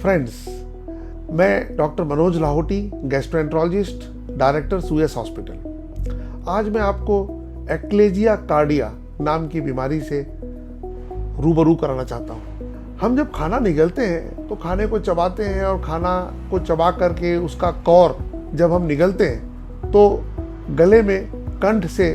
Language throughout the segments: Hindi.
फ्रेंड्स, मैं doctor Manoj Lahoti, gastroenterologist, director Suyash hospital. आज मैं आपको एक्लेजिया कार्डिया नाम की बीमारी से रूबरू कराना चाहता हूँ। हम जब खाना निगलते हैं तो खाने को चबाते हैं और खाना को चबा करके उसका कौर जब हम निगलते हैं तो गले में कंठ से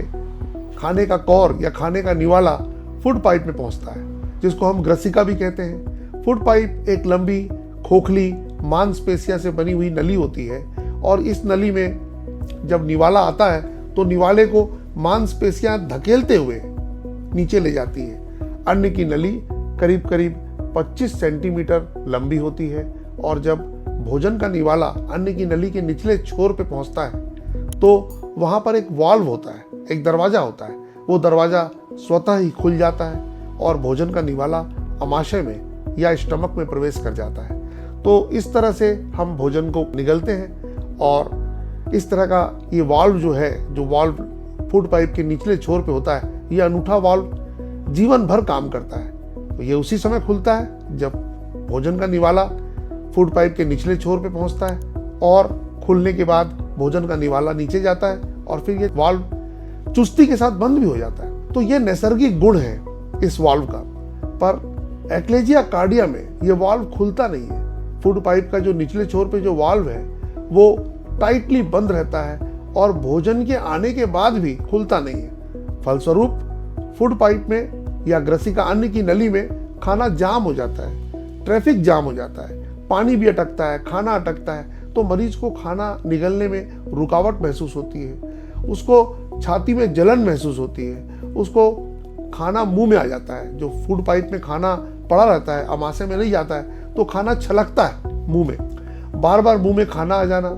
खाने का कौर या खाने का निवाला फूड पाइप में पहुंचता है, जिसको हम ग्रसिका भी कहते हैं। फूड पाइप एक लंबी खोखली मांसपेशियों से बनी हुई नली होती है और इस नली में जब निवाला आता है तो निवाले को मांसपेशियां धकेलते हुए नीचे ले जाती है। अन्न की नली करीब करीब 25 सेंटीमीटर लंबी होती है और जब भोजन का निवाला अन्न की नली के निचले छोर पे पहुंचता है तो वहां पर एक वाल्व होता है, एक दरवाजा होता है। वो दरवाजा स्वतः ही खुल जाता है और भोजन का निवाला अमाशय में या स्टमक में प्रवेश कर जाता है। तो इस तरह से हम भोजन को निगलते हैं और इस तरह का ये वाल्व जो है, जो वाल्व फूड पाइप के निचले छोर पे होता है, ये अनूठा वाल्व जीवन भर काम करता है। तो ये उसी समय खुलता है जब भोजन का निवाला फूड पाइप के निचले छोर पे पहुंचता है और खुलने के बाद भोजन का निवाला नीचे जाता है और फिर ये वाल्व चुस्ती के साथ बंद भी हो जाता है। तो ये नैसर्गिक गुण है इस वाल्व का। पर एक्लेजिया कार्डिया में ये वाल्व खुलता नहीं है। फूड पाइप का जो निचले छोर पे जो वाल्व है वो टाइटली बंद रहता है और भोजन के आने के बाद भी खुलता नहीं है। फलस्वरूप फूड पाइप में या ग्रसिका अन्न की नली में खाना जाम हो जाता है, ट्रैफिक जाम हो जाता है, पानी भी अटकता है, खाना अटकता है। तो मरीज को खाना निगलने में रुकावट महसूस होती है, उसको छाती में जलन महसूस होती है, उसको खाना मुंह में आ जाता है। जो फूड पाइप में खाना पड़ा रहता है, अमाशय में नहीं जाता है, तो खाना छलकता है मुंह में, बार बार मुंह में खाना आ जाना।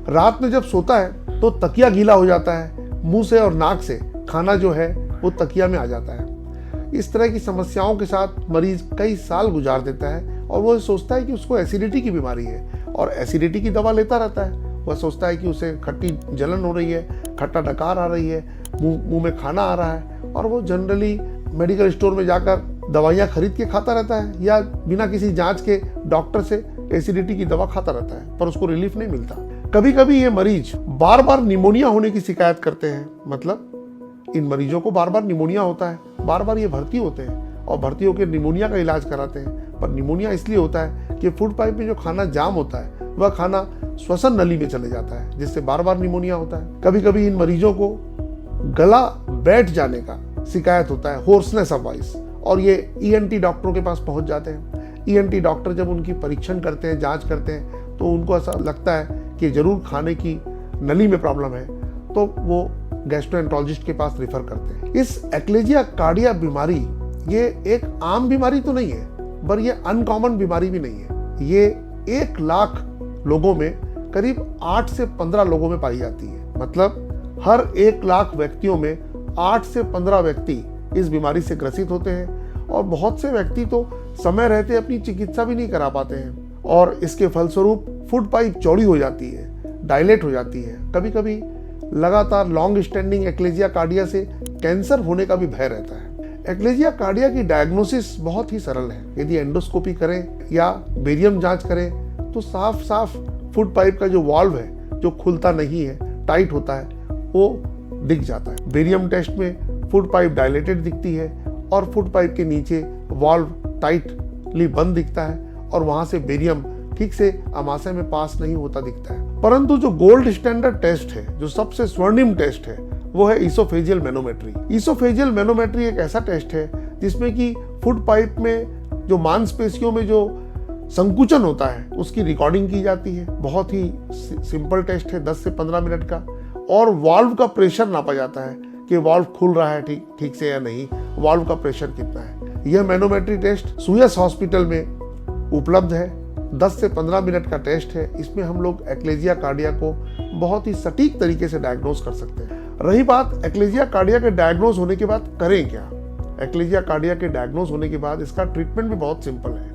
रात में जब सोता है तो तकिया गीला हो जाता है, मुंह से और नाक से खाना जो है वो तकिया में आ जाता है। इस तरह की समस्याओं के साथ मरीज कई साल गुजार देता है और वो सोचता है कि उसको एसिडिटी की बीमारी है और एसिडिटी की दवा लेता रहता है। वह सोचता है कि उसे खट्टी जलन हो रही है, खट्टा डकार आ रही है, मुंह में खाना आ रहा है और वो जनरली मेडिकल स्टोर में जाकर दवाइयाँ खरीद के खाता रहता है या बिना किसी जांच के डॉक्टर से एसिडिटी की दवा खाता रहता है, पर उसको रिलीफ नहीं मिलता। कभी कभी ये मरीज बार बार निमोनिया होने की शिकायत करते हैं। मतलब इन मरीजों को बार बार निमोनिया होता है, बार बार ये भर्ती होते हैं और भर्ती होकर निमोनिया का इलाज कराते हैं। पर निमोनिया इसलिए होता है कि फूड पाइप में जो खाना जाम होता है वह खाना श्वसन नली में चले जाता है, जिससे बार बार निमोनिया होता है। कभी कभी इन मरीजों को गला बैठ जाने का शिकायत होता है, होर्सनेस ऑफ वॉइस, और ये ईएनटी डॉक्टरों के पास पहुंच जाते हैं। ईएनटी डॉक्टर जब उनकी परीक्षण करते हैं, जांच करते हैं, तो उनको ऐसा लगता है कि जरूर खाने की नली में प्रॉब्लम है, तो वो गैस्ट्रोएंट्रोलॉजिस्ट के पास रेफर करते हैं। इस एक्लेजिया कार्डिया बीमारी ये एक आम बीमारी तो नहीं है, पर ये अनकॉमन बीमारी भी नहीं है। ये 1 लाख लोगों में करीब 8 से 15 लोगों में पाई जाती है। मतलब हर 1 लाख व्यक्तियों में 8 से 15 व्यक्ति इस बीमारी से ग्रसित होते हैं और बहुत से व्यक्ति तो समय रहते अपनी चिकित्सा भी नहीं करा पाते हैं और इसके फलस्वरूप फूड पाइप चौड़ी हो जाती है, डायलेट हो जाती है। कभी कभी लगातार लॉन्ग स्टैंडिंग एक्लेजिया कार्डिया से कैंसर होने का भी भय रहता है। एक्लेजिया कार्डिया की डायग्नोसिस बहुत ही सरल है। यदि एंडोस्कोपी करें या बेरियम जांच करें तो साफ साफ फूड पाइप का जो वाल्व है, जो खुलता नहीं है, टाइट होता है, वो दिख जाता है। बेरियम टेस्ट में फूड पाइप डायलेटेड दिखती है और फूड पाइप के नीचे वाल्व टाइटली बंद दिखता है और वहां से बेरियम ठीक से अमाशय में पास नहीं होता दिखता है। परंतु जो गोल्ड स्टैंडर्ड टेस्ट है, जो सबसे स्वर्णिम टेस्ट है, वो है ईसोफेजियल मैनोमेट्री। ईसोफेजियल मैनोमेट्री एक ऐसा टेस्ट है जिसमें कि फूड पाइप में जो मांसपेशियों में जो संकुचन होता है उसकी रिकॉर्डिंग की जाती है। बहुत ही सिंपल टेस्ट है, 10 से 15 मिनट का, और वाल्व का प्रेशर नापा जाता है कि वाल्व खुल रहा है ठीक से या नहीं, वाल्व का प्रेशर कितना है। यह मैनोमेट्री टेस्ट सुयस हॉस्पिटल में उपलब्ध है। 10 से 15 मिनट का टेस्ट है। इसमें हम लोग एक्लेजिया कार्डिया को बहुत ही सटीक तरीके से डायग्नोज कर सकते हैं। रही बात एक्लेजिया कार्डिया के डायग्नोज होने के बाद करें क्या। एक्लेजिया कार्डिया के डायग्नोज होने के बाद इसका ट्रीटमेंट भी बहुत सिंपल है।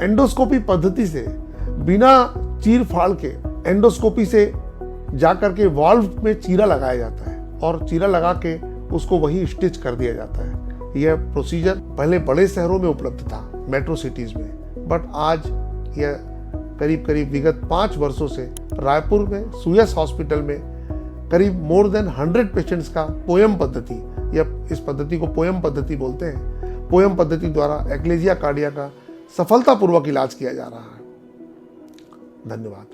एंडोस्कोपी पद्धति से बिना चीर फाड़ के एंडोस्कोपी से जाकर के वाल्व में चीरा लगाया जाता है और चीरा लगा के उसको वही स्टिच कर दिया जाता है। यह प्रोसीजर पहले बड़े शहरों में उपलब्ध था, मेट्रो सिटीज में, बट आज यह करीब करीब विगत 5 वर्षों से रायपुर में सूयस हॉस्पिटल में करीब मोर देन 100 पेशेंट्स का पोयम पद्धति, या इस पद्धति को पोयम पद्धति बोलते हैं, पोयम पद्धति द्वारा एक्लेजिया कार्डिया का सफलतापूर्वक इलाज किया जा रहा है। धन्यवाद।